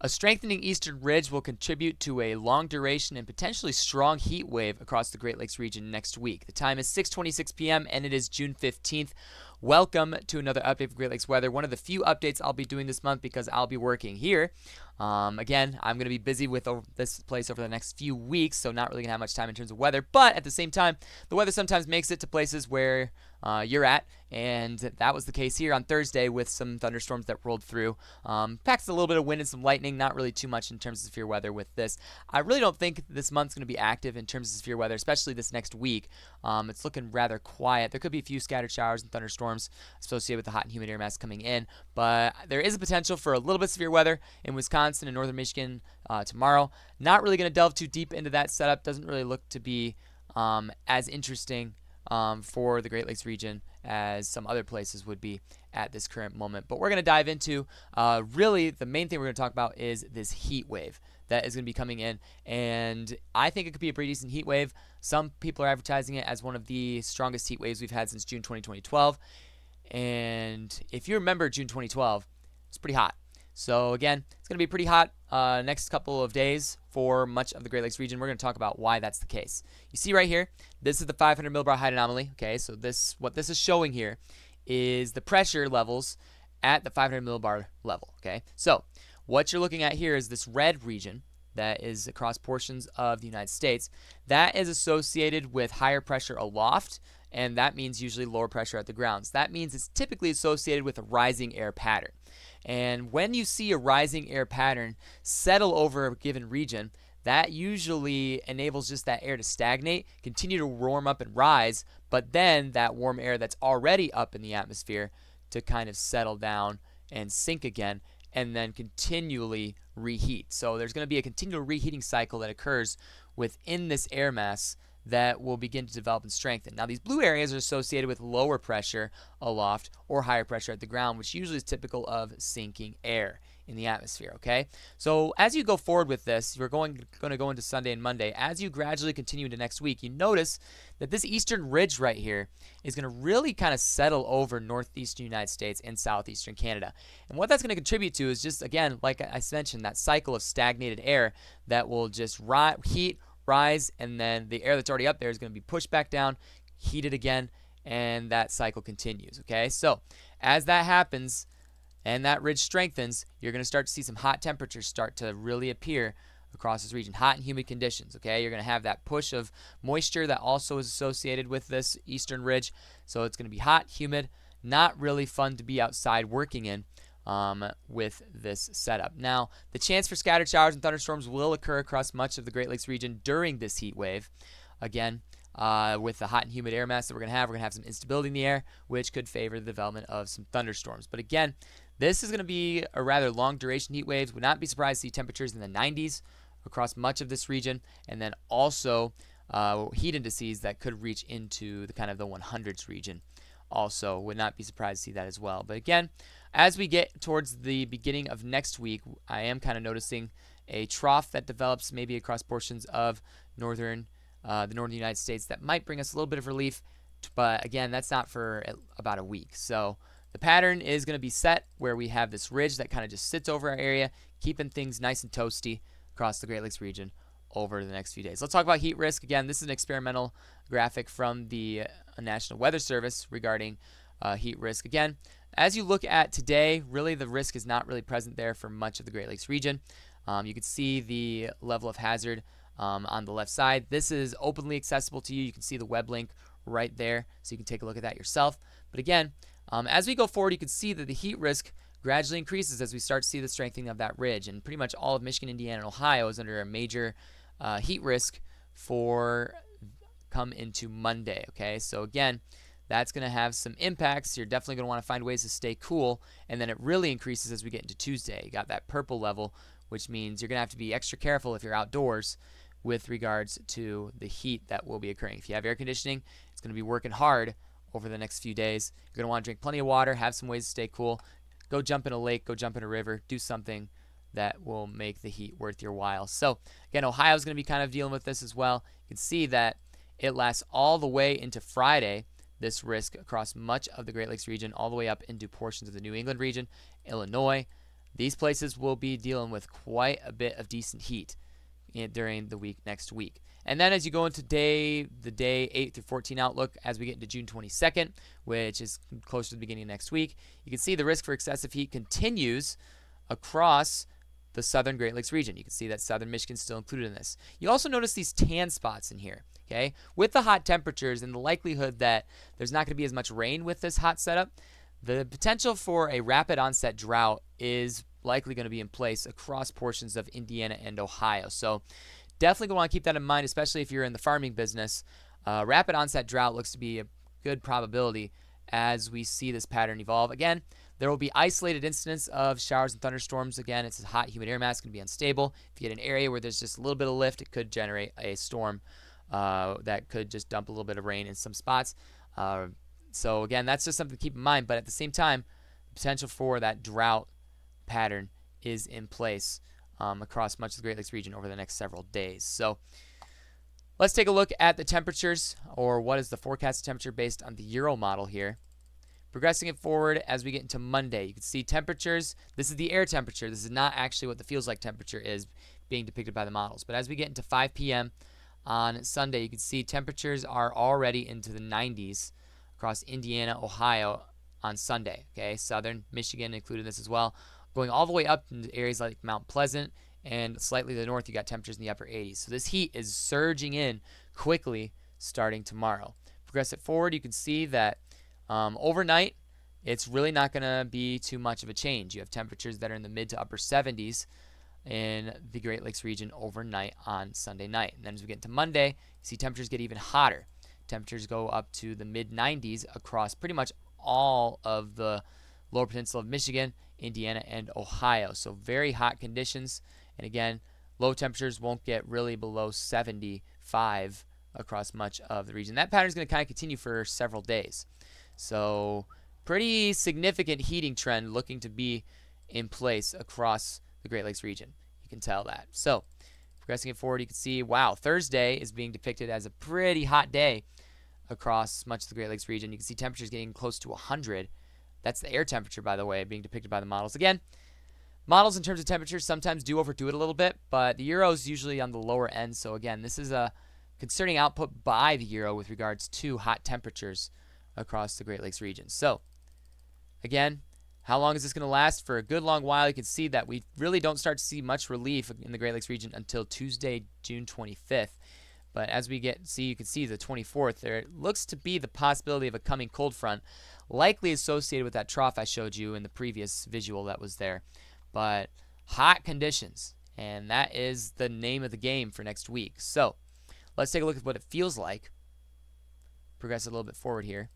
A strengthening eastern ridge will contribute to a long duration and potentially strong heat wave across the Great Lakes region next week. The time is 6:26 p.m. and it is June 15th. Welcome to another update for Great Lakes weather. One of the few updates I'll be doing this month because I'll be working here. Again, I'm going to be busy with this place over the next few weeks, so not really going to have much time in terms of weather. But at the same time, the weather sometimes makes it to places where you're at, and that was the case here on Thursday with some thunderstorms that rolled through. Packs a little bit of wind and some lightning, not really too much in terms of severe weather with this. I really don't think this month's going to be active in terms of severe weather, especially this next week. It's looking rather quiet. There could be a few scattered showers and thunderstorms associated with the hot and humid air mass coming in, but there is a potential for a little bit of severe weather in Wisconsin and northern Michigan tomorrow. Not really going to delve too deep into that setup. Doesn't really look to be as interesting for the Great Lakes region as some other places would be at this current moment. But we're going to dive into really the main thing we're going to talk about is this heat wave that is going to be coming in, and I think it could be a pretty decent heat wave. Some people are advertising it as one of the strongest heat waves we've had since June 2012, and if you remember June 2012, it's pretty hot. So again, it's going to be pretty hot next couple of days for much of the Great Lakes region. We're going to talk about why that's the case. You see right here, this is the 500 millibar height anomaly. Okay, so what this is showing here is the pressure levels at the 500 millibar level. Okay, so what you're looking at here is this red region that is across portions of the United States. That is associated with higher pressure aloft, and that means usually lower pressure at the ground. So that means it's typically associated with a rising air pattern. And when you see a rising air pattern settle over a given region, that usually enables just that air to stagnate, continue to warm up and rise, but then that warm air that's already up in the atmosphere to kind of settle down and sink again, and then continually reheat. So there's going to be a continual reheating cycle that occurs within this air mass that will begin to develop and strengthen. Now, these blue areas are associated with lower pressure aloft or higher pressure at the ground, which usually is typical of sinking air in the atmosphere, okay? So as you go forward with this, we're going to go into Sunday and Monday. As you gradually continue into next week, you notice that this eastern ridge right here is going to really kind of settle over northeastern United States and southeastern Canada. And what that's going to contribute to is just, again, like I mentioned, that cycle of stagnated air that will just heat, rise, and then the air that's already up there is going to be pushed back down, heated again, and that cycle continues, okay? So as that happens and that ridge strengthens, you're going to start to see some hot temperatures start to really appear across this region, hot and humid conditions, okay? You're going to have that push of moisture that also is associated with this eastern ridge, so it's going to be hot, humid, not really fun to be outside working in with this setup. Now, the chance for scattered showers and thunderstorms will occur across much of the Great Lakes region during this heat wave. Again, with the hot and humid air mass that we're going to have some instability in the air, which could favor the development of some thunderstorms. But again, this is going to be a rather long duration heat wave. Would not be surprised to see temperatures in the 90s across much of this region, and then also heat indices that could reach into the kind of the 100s region. Also, would not be surprised to see that as well. But again, as we get towards the beginning of next week, I am kind of noticing a trough that develops maybe across portions of the northern United States that might bring us a little bit of relief. But again, that's not for about a week. So the pattern is going to be set where we have this ridge that kind of just sits over our area, keeping things nice and toasty across the Great Lakes region over the next few days. Let's talk about heat risk. Again, this is an experimental graphic from the National Weather Service regarding heat risk. Again, as you look at today, really the risk is not really present there for much of the Great Lakes region. You can see the level of hazard on the left side. This is openly accessible to you. You can see the web link right there, so you can take a look at that yourself. But again, as we go forward, you can see that the heat risk gradually increases as we start to see the strengthening of that ridge. And pretty much all of Michigan, Indiana, and Ohio is under a major heat risk for come into Monday, okay? So again, that's going to have some impacts. You're definitely going to want to find ways to stay cool, and then it really increases as we get into Tuesday. You got that purple level, which means you're going to have to be extra careful if you're outdoors with regards to the heat that will be occurring. If you have air conditioning, it's going to be working hard over the next few days. You're going to want to drink plenty of water, have some ways to stay cool. Go jump in a lake, go jump in a river, do something that will make the heat worth your while. So again, Ohio's going to be kind of dealing with this as well. You can see that it lasts all the way into Friday, this risk across much of the Great Lakes region, all the way up into portions of the New England region, Illinois, these places will be dealing with quite a bit of decent heat during the week next week. And then as you go into the day 8 through 14 outlook, as we get into June 22nd, which is close to the beginning of next week, you can see the risk for excessive heat continues across the southern Great Lakes region. You can see that southern Michigan is still included in this. You also notice these tan spots in here. Okay, with the hot temperatures and the likelihood that there's not going to be as much rain with this hot setup, the potential for a rapid onset drought is likely going to be in place across portions of Indiana and Ohio. So definitely going to want to keep that in mind, especially if you're in the farming business. Rapid onset drought looks to be a good probability as we see this pattern evolve. Again, there will be isolated incidents of showers and thunderstorms. Again, it's a hot, humid air mass, going to be unstable. If you get an area where there's just a little bit of lift, it could generate a storm that could just dump a little bit of rain in some spots. So again, that's just something to keep in mind. But at the same time, the potential for that drought pattern is in place across much of the Great Lakes region over the next several days. So let's take a look at the temperatures, or what is the forecasted temperature based on the Euro model here. Progressing it forward as we get into Monday, you can see temperatures. This is the air temperature. This is not actually what the feels like temperature is being depicted by the models. But as we get into 5 p.m. on Sunday, you can see temperatures are already into the 90s across Indiana, Ohio on Sunday. Okay, southern Michigan included in this as well. Going all the way up into areas like Mount Pleasant and slightly to the north, you got temperatures in the upper 80s. So this heat is surging in quickly starting tomorrow. Progress it forward, you can see that overnight, it's really not going to be too much of a change. You have temperatures that are in the mid to upper 70s in the Great Lakes region overnight on Sunday night. And then as we get into Monday, you see temperatures get even hotter. Temperatures go up to the mid 90s across pretty much all of the lower peninsula of Michigan, Indiana, and Ohio. So very hot conditions. And again, low temperatures won't get really below 75 across much of the region. That pattern is going to kind of continue for several days. So pretty significant heating trend looking to be in place across the Great Lakes region. You can tell that. So progressing it forward, you can see, wow, Thursday is being depicted as a pretty hot day across much of the Great Lakes region. You can see temperatures getting close to 100. That's the air temperature, by the way, being depicted by the models. Again, models in terms of temperatures sometimes do overdo it a little bit, but the Euro is usually on the lower end. So again, this is a concerning output by the Euro with regards to hot temperatures across the Great Lakes region. So again, how long is this going to last? For a good long while. You can see that we really don't start to see much relief in the Great Lakes region until Tuesday, June 25th. But as we you can see the 24th, there looks to be the possibility of a coming cold front, likely associated with that trough I showed you in the previous visual that was there. But hot conditions, and that is the name of the game for next week. So let's take a look at what it feels like. Progress a little bit forward here.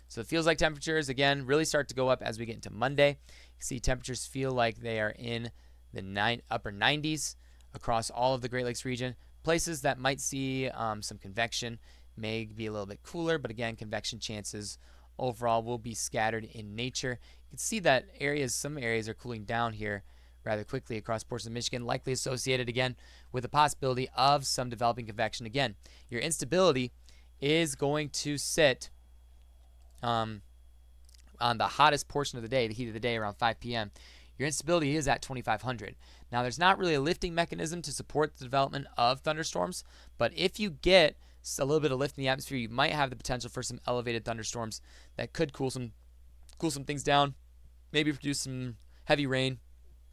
So it feels like temperatures, again, really start to go up as we get into Monday. You can see temperatures feel like they are in the upper 90s across all of the Great Lakes region. Places that might see some convection may be a little bit cooler, but again, convection chances overall will be scattered in nature. You can see that some areas are cooling down here rather quickly across portions of Michigan, likely associated again with the possibility of some developing convection. Again, your instability is going to sit on the hottest portion of the day, the heat of the day around 5 p.m. Your instability is at 2,500. Now, there's not really a lifting mechanism to support the development of thunderstorms, but if you get a little bit of lift in the atmosphere, you might have the potential for some elevated thunderstorms that could cool some things down, maybe produce some heavy rain,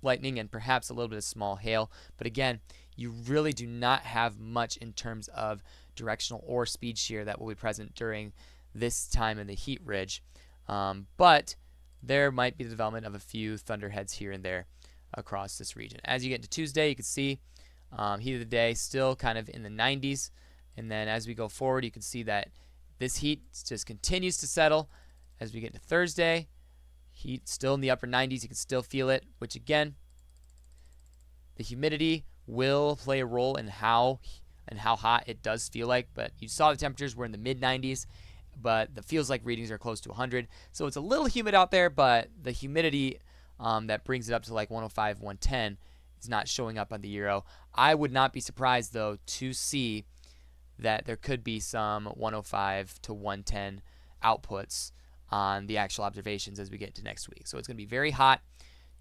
lightning, and perhaps a little bit of small hail. But again, you really do not have much in terms of directional or speed shear that will be present during this time in the heat ridge. But there might be the development of a few thunderheads here and there across this region. As you get into Tuesday, you can see heat of the day still kind of in the 90s. And then as we go forward, you can see that this heat just continues to settle. As we get into Thursday, heat still in the upper 90s. You can still feel it, which again, the humidity will play a role in how hot it does feel like. But you saw the temperatures were in the mid 90s, but the feels like readings are close to 100. So it's a little humid out there, but the humidity that brings it up to like 105, 110 is not showing up on the Euro. I would not be surprised, though, to see that there could be some 105 to 110 outputs on the actual observations as we get to next week. So it's going to be very hot.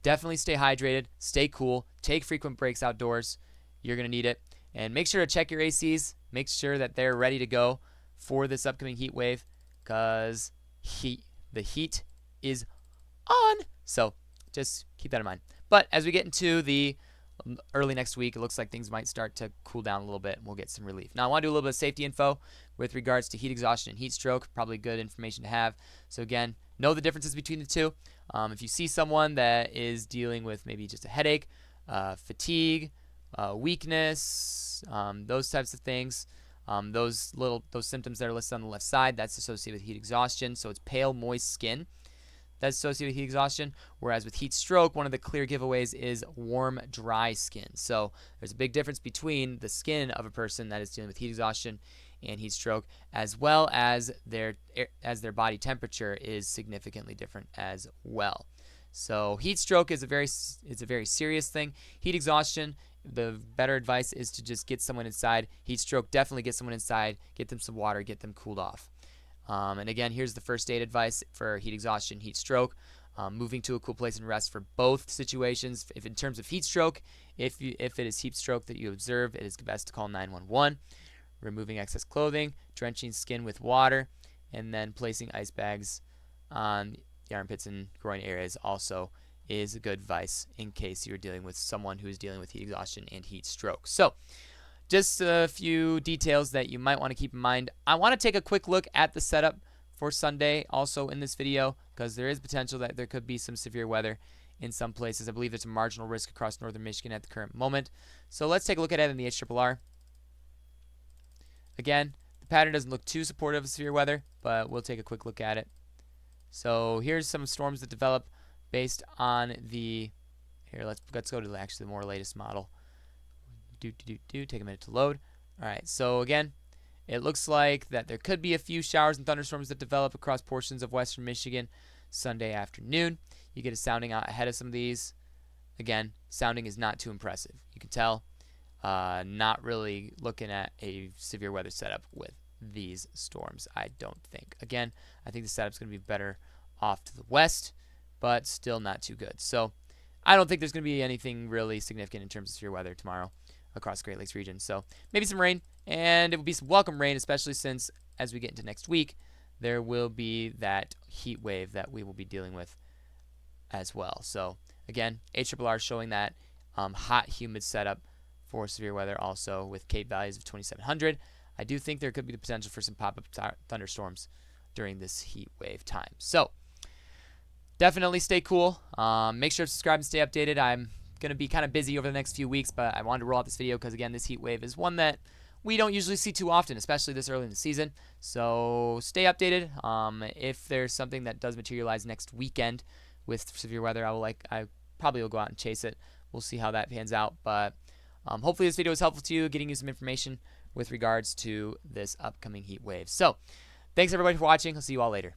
definitely stay hydrated, stay cool, take frequent breaks outdoors. You're going to need it. And make sure to check your ACs. Make sure that they're ready to go for this upcoming heat wave, because the heat is on. So just keep that in mind. But as we get into the early next week, it looks like things might start to cool down a little bit and we'll get some relief. Now I want to do a little bit of safety info with regards to heat exhaustion and heat stroke. Probably good information to have. So again, know the differences between the two. If you see someone that is dealing with maybe just a headache, fatigue, weakness, those types of things, those symptoms that are listed on the left side, that's associated with heat exhaustion. So it's pale, moist skin that's associated with heat exhaustion, whereas with heat stroke, one of the clear giveaways is warm, dry skin. So there's a big difference between the skin of a person that is dealing with heat exhaustion and heat stroke, as well as their body temperature is significantly different as well. So heat stroke is a very serious thing. Heat exhaustion, the better advice is to just get someone inside. Heat stroke, definitely get someone inside, get them some water, get them cooled off. And again, here's the first aid advice for heat exhaustion, heat stroke. Moving to a cool place and rest for both situations. If in terms of heat stroke, if it is heat stroke that you observe, it is best to call 911. Removing excess clothing, drenching skin with water, and then placing ice bags on the armpits and groin areas also is a good advice in case you're dealing with someone who is dealing with heat exhaustion and heat stroke. So just a few details that you might want to keep in mind. I want to take a quick look at the setup for Sunday also in this video, because there is potential that there could be some severe weather in some places. I believe there's a marginal risk across northern Michigan at the current moment. So let's take a look at it in the HRRR. Again, the pattern doesn't look too supportive of severe weather, but we'll take a quick look at it. So here's some storms that develop based on the, here let's go to actually the more latest model. Take a minute to load. Alright, so again, it looks like that there could be a few showers and thunderstorms that develop across portions of western Michigan Sunday afternoon. You get a sounding out ahead of some of these. Again, sounding is not too impressive. You can tell, not really looking at a severe weather setup with these storms, I don't think. Again, I think the setup's going to be better off to the west, but still not too good. So I don't think there's going to be anything really significant in terms of severe weather tomorrow across the Great Lakes region. So maybe some rain, and it will be some welcome rain, especially since as we get into next week, there will be that heat wave that we will be dealing with as well. So again, HRRR showing that hot, humid setup for severe weather also with Cape values of 2,700. I do think there could be the potential for some pop-up thunderstorms during this heat wave time. So definitely stay cool. Make sure to subscribe and stay updated. I'm going to be kind of busy over the next few weeks, but I wanted to roll out this video because, again, this heat wave is one that we don't usually see too often, especially this early in the season. So stay updated. If there's something that does materialize next weekend with severe weather, I probably will go out and chase it. We'll see how that pans out, but hopefully this video was helpful to you, getting you some information with regards to this upcoming heat wave. So thanks everybody for watching. I'll see you all later.